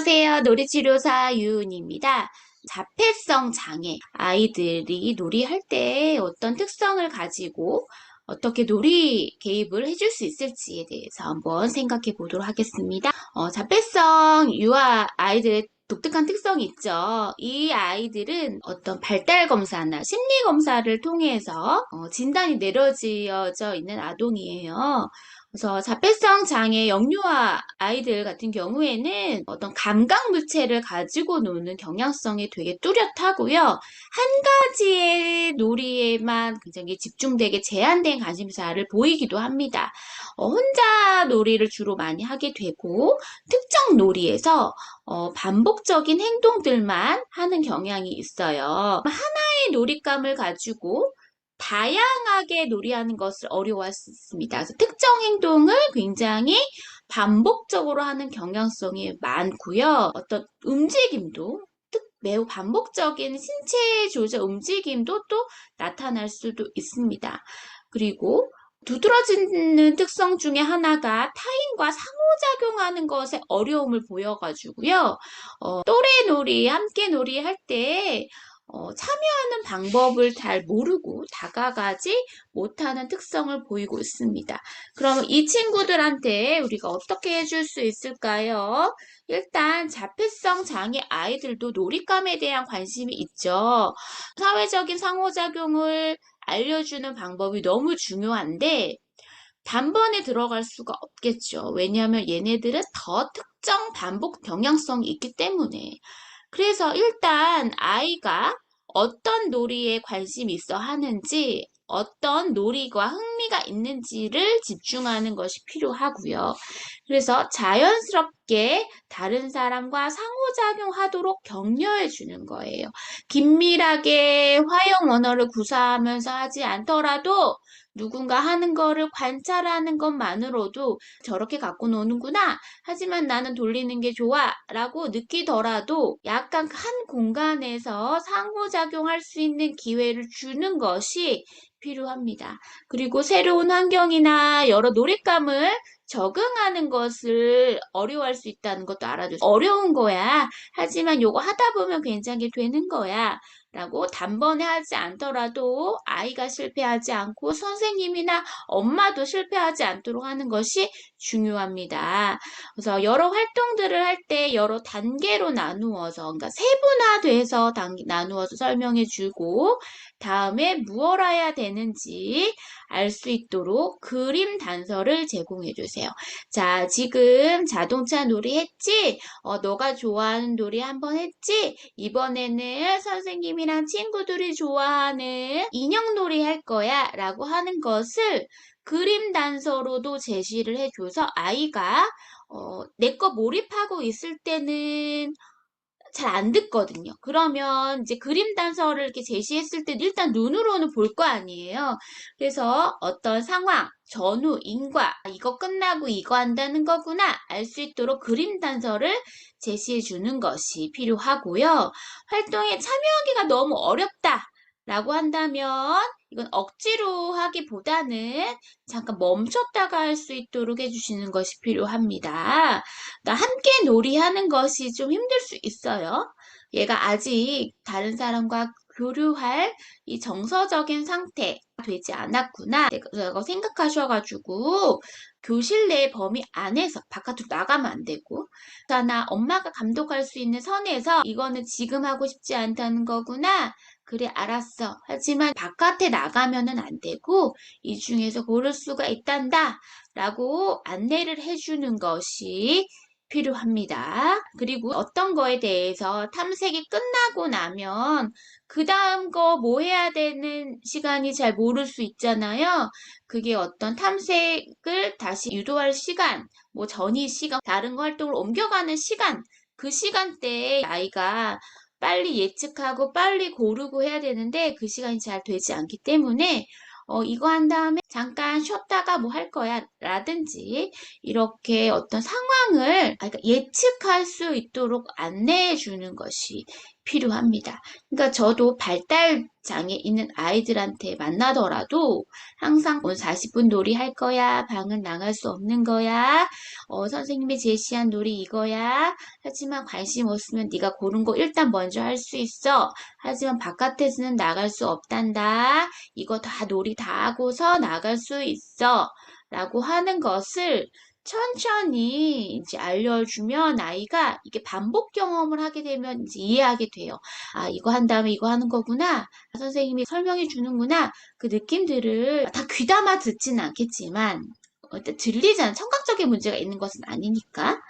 안녕하세요. 놀이치료사 유은입니다. 자폐성 장애 아이들이 놀이할 때 어떤 특성을 가지고 어떻게 놀이 개입을 해줄 수 있을지에 대해서 한번 생각해 보도록 하겠습니다. 자폐성 유아 아이들의 독특한 특성이 있죠. 이 아이들은 어떤 발달 검사나 심리 검사를 통해서 진단이 내려지어져 있는 아동이에요. 그래서 자폐성 장애 영유아 아이들 같은 경우에는 어떤 감각 물체를 가지고 노는 경향성이 되게 뚜렷하고요. 한 가지의 놀이에만 굉장히 집중되게 제한된 관심사를 보이기도 합니다. 혼자 놀이를 주로 많이 하게 되고 특정 놀이에서 반복적인 행동들만 하는 경향이 있어요. 하나의 놀잇감을 가지고 다양하게 놀이하는 것을 어려워할 수 있습니다. 그래서 특정 행동을 굉장히 반복적으로 하는 경향성이 많고요. 어떤 움직임도 매우 반복적인 신체 조절 움직임도 또 나타날 수도 있습니다. 그리고 두드러지는 특성 중에 하나가 타인과 상호작용하는 것에 어려움을 보여가지고요. 또래 놀이, 함께 놀이할 때 참여하는 방법을 잘 모르고 다가가지 못하는 특성을 보이고 있습니다. 그럼 이 친구들한테 우리가 어떻게 해줄 수 있을까요? 일단 자폐성 장애 아이들도 놀잇감에 대한 관심이 있죠. 사회적인 상호작용을 알려주는 방법이 너무 중요한데 단번에 들어갈 수가 없겠죠. 왜냐하면 얘네들은 더 특정 반복 경향성이 있기 때문에. 그래서 일단 아이가 어떤 놀이에 관심이 있어 하는지, 어떤 놀이가 흥미가 있는지를 집중하는 것이 필요하고요. 그래서 자연스럽게 다른 사람과 상호작용하도록 격려해 주는 거예요. 긴밀하게 화형 언어를 구사하면서 하지 않더라도 누군가 하는 거를 관찰하는 것만으로도 저렇게 갖고 노는구나. 하지만 나는 돌리는 게 좋아. 라고 느끼더라도 약간 한 공간에서 상호작용할 수 있는 기회를 주는 것이 필요합니다. 그리고 새로운 환경이나 여러 놀잇감을 적응하는 것을 어려워할 수 있다는 것도 알아주세요. 어려운 거야. 하지만 요거 하다 보면 괜찮게 되는 거야. 라고 단번에 하지 않더라도 아이가 실패하지 않고 선생님이나 엄마도 실패하지 않도록 하는 것이 중요합니다. 그래서 여러 활동들을 할 때 여러 단계로 나누어서, 그러니까 세분화돼서 나누어서 설명해 주고, 다음에 무엇 해야 되는지 알 수 있도록 그림 단서를 제공해 주세요. 자, 지금 자동차 놀이 했지? 너가 좋아하는 놀이 한번 했지? 이번에는 선생님이랑 친구들이 좋아하는 인형놀이 할 거야 라고 하는 것을 그림 단서로도 제시를 해줘서 아이가 내 거 몰입하고 있을 때는 잘 안 듣거든요. 그러면 이제 그림 단서를 이렇게 제시했을 때 일단 눈으로는 볼 거 아니에요. 그래서 어떤 상황, 전후, 인과, 이거 끝나고 이거 한다는 거구나 알 수 있도록 그림 단서를 제시해 주는 것이 필요하고요. 활동에 참여하기가 너무 어렵다 라고 한다면 이건 억지로 하기보다는 잠깐 멈췄다가 할 수 있도록 해주시는 것이 필요합니다. 함께 놀이하는 것이 좀 힘들 수 있어요. 얘가 아직 다른 사람과 교류할 이 정서적인 상태가 되지 않았구나 라고 생각하셔가지고 교실 내 범위 안에서 바깥으로 나가면 안 되고 나 엄마가 감독할 수 있는 선에서 이거는 지금 하고 싶지 않다는 거구나. 그래, 알았어. 하지만 바깥에 나가면은 안 되고 이 중에서 고를 수가 있단다. 라고 안내를 해주는 것이 필요합니다. 그리고 어떤 거에 대해서 탐색이 끝나고 나면 그 다음 거 뭐 해야 되는 시간이 잘 모를 수 있잖아요. 그게 어떤 탐색을 다시 유도할 시간, 뭐 전이 시간, 다른 활동을 옮겨가는 시간, 그 시간대에 아이가 빨리 예측하고 빨리 고르고 해야 되는데 그 시간이 잘 되지 않기 때문에 이거 한 다음에 잠깐 쉬었다가 뭐 할 거야 라든지 이렇게 어떤 상황을 그러니까 예측할 수 있도록 안내해 주는 것이 필요합니다. 그러니까 저도 발달 장애 있는 아이들한테 만나더라도 항상 오늘 40분 놀이 할 거야. 방은 나갈 수 없는 거야. 선생님이 제시한 놀이 이거야. 하지만 관심 없으면 네가 고른 거 일단 먼저 할 수 있어. 하지만 바깥에서는 나갈 수 없단다. 이거 다 놀이 다 하고서 나갈 수 있어. 라고 하는 것을 천천히 이제 알려주면 아이가 이게 반복 경험을 하게 되면 이제 이해하게 돼요. 아, 이거 한 다음에 이거 하는 거구나. 선생님이 설명해 주는구나. 그 느낌들을 다 귀담아 듣지는 않겠지만 일단 들리잖아. 청각적인 문제가 있는 것은 아니니까.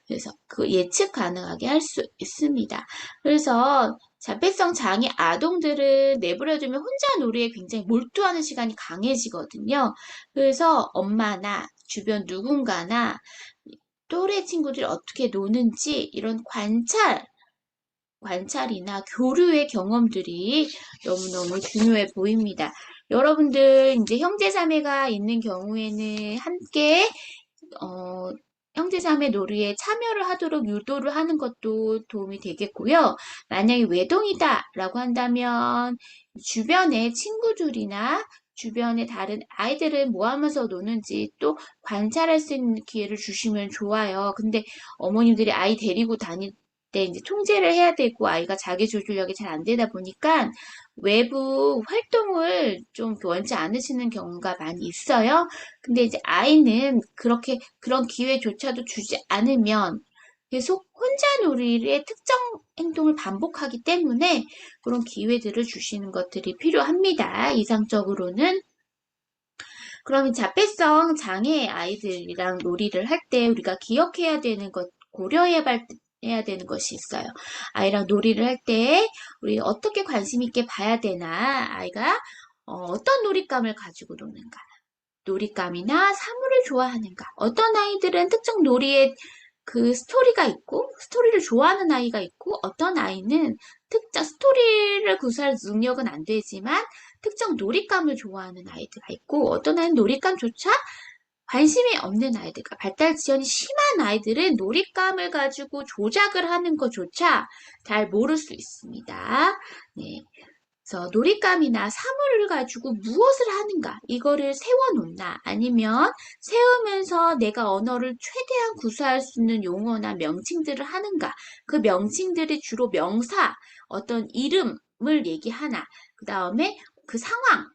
그래서 그 예측 가능하게 할 수 있습니다. 그래서 자폐성 장애 아동들은 내버려두면 혼자 놀이에 굉장히 몰두하는 시간이 강해지거든요. 그래서 엄마나 주변 누군가나 또래 친구들이 어떻게 노는지 이런 관찰이나 교류의 경험들이 너무너무 중요해 보입니다. 여러분들 이제 형제자매가 있는 경우에는 함께 형제자매 놀이에 참여를 하도록 유도를 하는 것도 도움이 되겠고요. 만약에 외동이다라고 한다면 주변의 친구들이나 주변의 다른 아이들을 모아면서 노는지 또 관찰할 수 있는 기회를 주시면 좋아요. 근데 어머님들이 아이 데리고 다닐 때 이제 통제를 해야 되고 아이가 자기 조절력이 잘 안 되다 보니까 외부 활동을 좀 원치 않으시는 경우가 많이 있어요. 근데 이제 아이는 그렇게 그런 기회조차도 주지 않으면 계속 혼자 놀이의 특정 행동을 반복하기 때문에 그런 기회들을 주시는 것들이 필요합니다. 이상적으로는. 그럼 자폐성 장애 아이들이랑 놀이를 할 때 우리가 기억해야 되는 것, 해야 되는 것이 있어요. 아이랑 놀이를 할 때 우리 어떻게 관심 있게 봐야 되나, 아이가 어떤 놀잇감을 가지고 노는가, 놀잇감이나 사물을 좋아하는가. 어떤 아이들은 특정 놀이에 그 스토리가 있고 스토리를 좋아하는 아이가 있고 어떤 아이는 특정 스토리를 구사할 능력은 안 되지만 특정 놀잇감을 좋아하는 아이들이 있고 어떤 아이는 놀잇감조차 관심이 없는 아이들, 그러니까 발달 지연이 심한 아이들은 놀잇감을 가지고 조작을 하는 것조차 잘 모를 수 있습니다. 네. 그래서 놀잇감이나 사물을 가지고 무엇을 하는가 이거를 세워놓나 아니면 세우면서 내가 언어를 최대한 구사할 수 있는 용어나 명칭들을 하는가 그 명칭들이 주로 명사 어떤 이름을 얘기하나 그 다음에 그 상황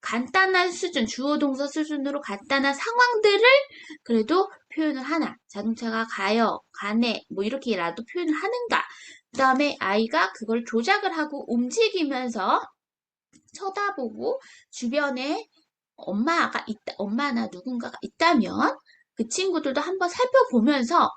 간단한 수준 주어 동사 수준으로 간단한 상황들을 그래도 표현을 하나 자동차가 가요 가네 뭐 이렇게라도 표현을 하는가 그 다음에 아이가 그걸 조작을 하고 움직이면서 쳐다보고 주변에 엄마나 누군가가 있다면 그 친구들도 한번 살펴보면서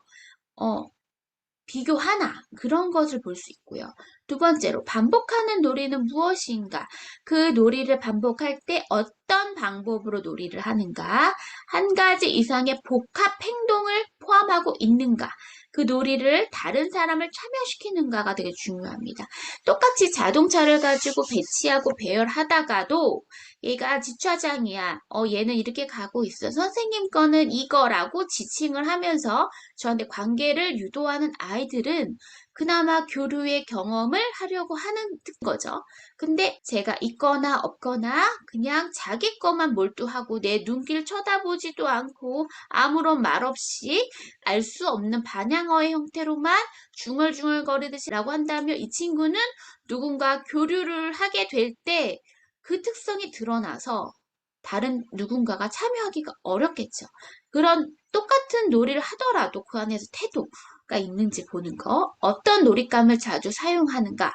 비교하나 그런 것을 볼 수 있고요. 두 번째로 반복하는 놀이는 무엇인가? 그 놀이를 반복할 때 어떤 방법으로 놀이를 하는가? 한 가지 이상의 복합 행동을 포함하고 있는가? 그 놀이를 다른 사람을 참여시키는가가 되게 중요합니다. 똑같이 자동차를 가지고 배치하고 배열하다가도 얘가 지차장이야. 얘는 이렇게 가고 있어. 선생님 거는 이거라고 지칭을 하면서 저한테 관계를 유도하는 아이들은 그나마 교류의 경험을 하려고 하는 거죠. 근데 제가 있거나 없거나 그냥 자기 것만 몰두하고 내 눈길 쳐다보지도 않고 아무런 말 없이 알 수 없는 반향어의 형태로만 중얼중얼거리듯이 라고 한다면 이 친구는 누군가 교류를 하게 될 때 그 특성이 드러나서 다른 누군가가 참여하기가 어렵겠죠. 그런 똑같은 놀이를 하더라도 그 안에서 태도가 있는지 보는 거, 어떤 놀잇감을 자주 사용하는가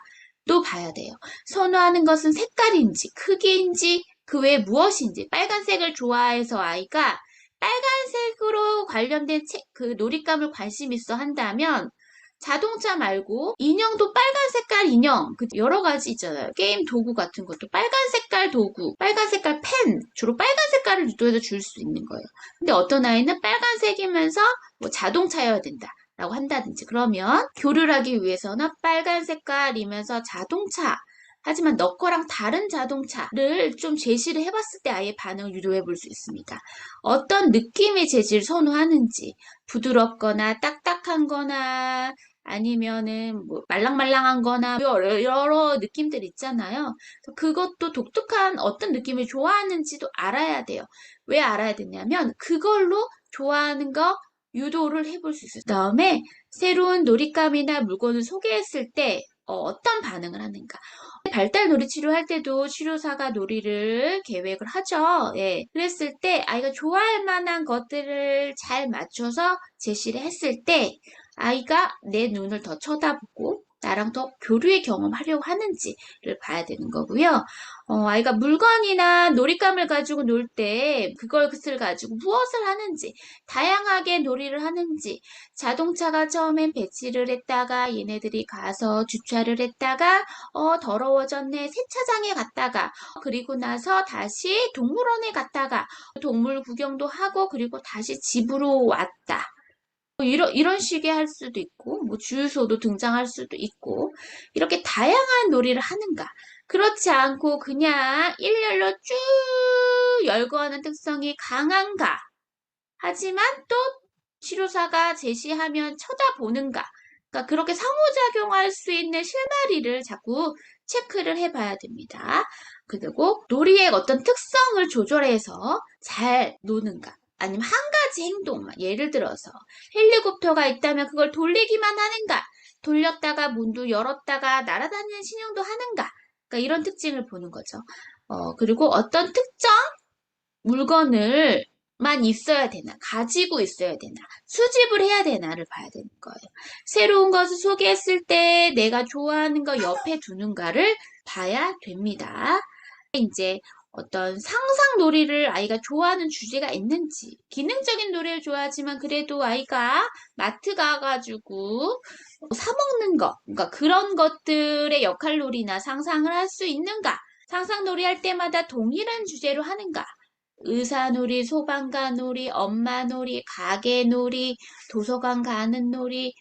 또 봐야 돼요. 선호하는 것은 색깔인지, 크기인지, 그 외에 무엇인지, 빨간색을 좋아해서 아이가 빨간색으로 관련된 그 놀잇감을 관심 있어 한다면 자동차 말고 인형도 빨간 색깔 인형 여러 가지 있잖아요. 게임 도구 같은 것도 빨간 색깔 도구, 빨간 색깔 펜 주로 빨간 색깔을 유도해서 줄 수 있는 거예요. 근데 어떤 아이는 빨간색이면서 뭐 자동차여야 된다. 라고 한다든지 그러면 교류를 하기 위해서는 빨간 색깔이면서 자동차 하지만 너 거랑 다른 자동차를 좀 제시를 해봤을 때 아이의 반응을 유도해 볼 수 있습니다. 어떤 느낌의 재질을 선호하는지 부드럽거나 딱딱한 거나 아니면은 뭐 말랑말랑한 거나 여러 느낌들 있잖아요. 그것도 독특한 어떤 느낌을 좋아하는지도 알아야 돼요. 왜 알아야 되냐면 그걸로 좋아하는 거 유도를 해볼 수 있어요. 그다음에 새로운 놀잇감이나 물건을 소개했을 때 어떤 반응을 하는가. 발달 놀이 치료할 때도 치료사가 놀이를 계획을 하죠. 예. 그랬을 때 아이가 좋아할 만한 것들을 잘 맞춰서 제시를 했을 때 아이가 내 눈을 더 쳐다보고 나랑 더 교류의 경험하려고 하는지를 봐야 되는 거고요. 아이가 물건이나 놀잇감을 가지고 놀 때 그것을 가지고 무엇을 하는지, 다양하게 놀이를 하는지, 자동차가 처음엔 배치를 했다가 얘네들이 가서 주차를 했다가 더러워졌네 세차장에 갔다가 그리고 나서 다시 동물원에 갔다가 동물 구경도 하고 그리고 다시 집으로 왔다. 이런 식의 할 수도 있고, 뭐 주유소도 등장할 수도 있고, 이렇게 다양한 놀이를 하는가. 그렇지 않고 그냥 일렬로 쭉 열거하는 특성이 강한가. 하지만 또 치료사가 제시하면 쳐다보는가. 그러니까 그렇게 상호작용할 수 있는 실마리를 자꾸 체크를 해봐야 됩니다. 그리고 놀이의 어떤 특성을 조절해서 잘 노는가. 아니면 한 가지 행동만, 예를 들어서 헬리콥터가 있다면 그걸 돌리기만 하는가, 돌렸다가 문도 열었다가 날아다니는 신용도 하는가, 그러니까 이런 특징을 보는 거죠. 그리고 어떤 특정 물건을만 있어야 되나, 가지고 있어야 되나, 수집을 해야 되나를 봐야 되는 거예요. 새로운 것을 소개했을 때 내가 좋아하는 거 옆에 두는가를 봐야 됩니다. 이제 어떤 상상 놀이를 아이가 좋아하는 주제가 있는지, 기능적인 놀이를 좋아하지만 그래도 아이가 마트 가가지고 사 먹는 거, 그러니까 그런 것들의 역할놀이나 상상을 할 수 있는가, 상상놀이 할 때마다 동일한 주제로 하는가, 의사놀이, 소방관놀이, 엄마놀이, 가게놀이, 도서관 가는 놀이,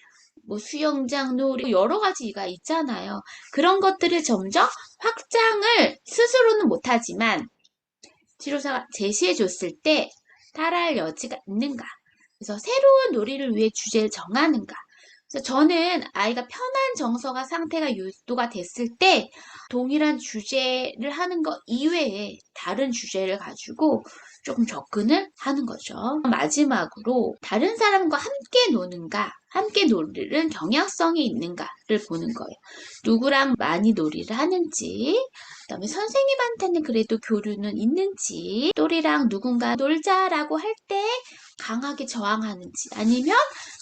뭐 수영장 놀이, 여러 가지가 있잖아요. 그런 것들을 점점 확장을 스스로는 못하지만 치료사가 제시해 줬을 때 따라할 여지가 있는가. 그래서 새로운 놀이를 위해 주제를 정하는가. 그래서 저는 아이가 편한 정서가 상태가 유도가 됐을 때 동일한 주제를 하는 것 이외에 다른 주제를 가지고 조금 접근을 하는 거죠. 마지막으로 다른 사람과 함께 노는가, 함께 놀이는 경향성이 있는가를 보는 거예요. 누구랑 많이 놀이를 하는지, 그다음에 선생님한테는 그래도 교류는 있는지, 또리랑 누군가 놀자라고 할 때 강하게 저항하는지 아니면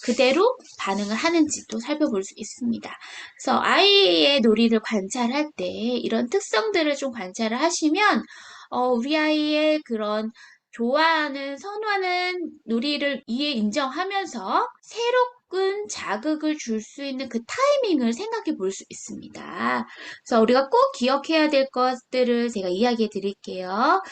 그대로 반응을 하는지도 살펴볼 수 있습니다. 그래서 아이의 놀이를 관찰할 때 이런 특성들을 좀 관찰을 하시면 우리 아이의 그런 좋아하는, 선호하는 놀이를 이해 인정하면서 새로운 자극을 줄 수 있는 그 타이밍을 생각해 볼 수 있습니다. 그래서 우리가 꼭 기억해야 될 것들을 제가 이야기해 드릴게요.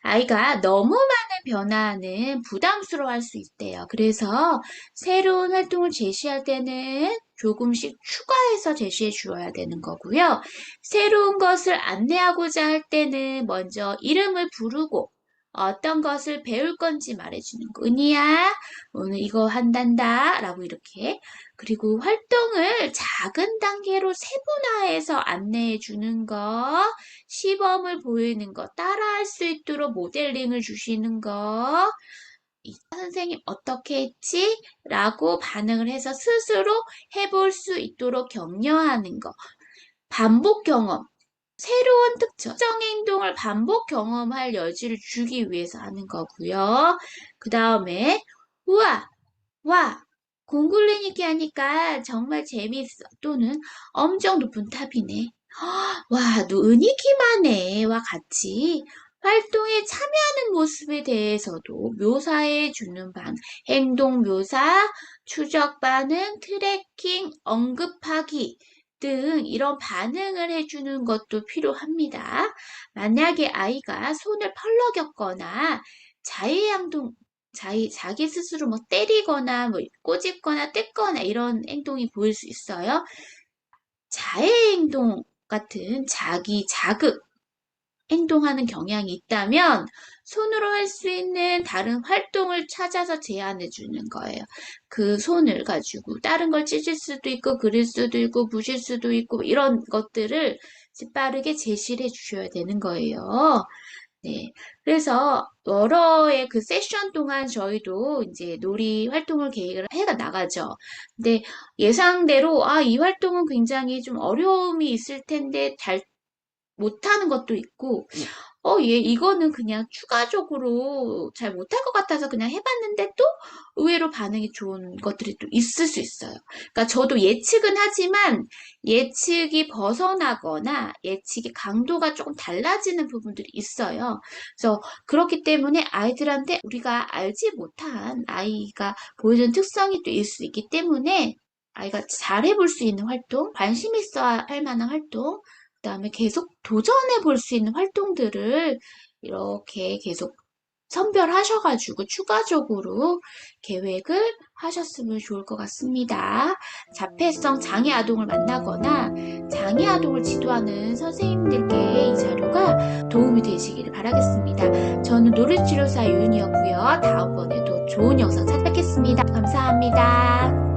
아이가 너무 많은 변화는 부담스러워할 수 있대요. 그래서 새로운 활동을 제시할 때는 조금씩 추가해서 제시해 주어야 되는 거고요. 새로운 것을 안내하고자 할 때는 먼저 이름을 부르고 어떤 것을 배울 건지 말해주는 거. 은희야, 오늘 이거 한단다. 라고 이렇게. 그리고 활동을 작은 단계로 세분화해서 안내해 주는 거. 시범을 보이는 거. 따라할 수 있도록 모델링을 주시는 거. 선생님 어떻게 했지? 라고 반응을 해서 스스로 해볼 수 있도록 격려하는 거. 반복 경험. 새로운 특정 행동을 반복 경험할 여지를 주기 위해서 하는 거고요. 그 다음에 우와, 와, 공굴리니키 하니까 정말 재미있어. 또는 엄청 높은 탑이네. 와, 너 은희키만 해와 같이 활동에 참여하는 모습에 대해서도 묘사해 주는 반, 행동 묘사, 추적 반응, 트래킹, 언급하기 등 이런 반응을 해주는 것도 필요합니다. 만약에 아이가 손을 펄럭였거나 자해행동, 자기 스스로 뭐 때리거나 뭐 꼬집거나 뜯거나 이런 행동이 보일 수 있어요. 자해행동 같은 자기 자극, 행동하는 경향이 있다면 손으로 할 수 있는 다른 활동을 찾아서 제안해 주는 거예요. 그 손을 가지고 다른 걸 찢을 수도 있고 그릴 수도 있고 부실 수도 있고 이런 것들을 빠르게 제시를 해 주셔야 되는 거예요. 네. 그래서 여러의 그 세션 동안 저희도 이제 놀이 활동을 계획을 해 나가죠. 근데 예상대로 이 활동은 굉장히 좀 어려움이 있을 텐데 잘 못하는 것도 있고, 이거는 그냥 추가적으로 잘 못할 것 같아서 그냥 해봤는데 또 의외로 반응이 좋은 것들이 또 있을 수 있어요. 그러니까 저도 예측은 하지만 예측이 벗어나거나 예측의 강도가 조금 달라지는 부분들이 있어요. 그래서 그렇기 때문에 아이들한테 우리가 알지 못한 아이가 보여주는 특성이 또 있을 수 있기 때문에 아이가 잘 해볼 수 있는 활동, 관심 있어 할 만한 활동, 그다음에 계속 도전해 볼 수 있는 활동들을 이렇게 계속 선별하셔가지고 추가적으로 계획을 하셨으면 좋을 것 같습니다. 자폐성 장애 아동을 만나거나 장애 아동을 지도하는 선생님들께 이 자료가 도움이 되시기를 바라겠습니다. 저는 노래치료사 유은이었고요. 다음번에도 좋은 영상 찾아뵙겠습니다. 감사합니다.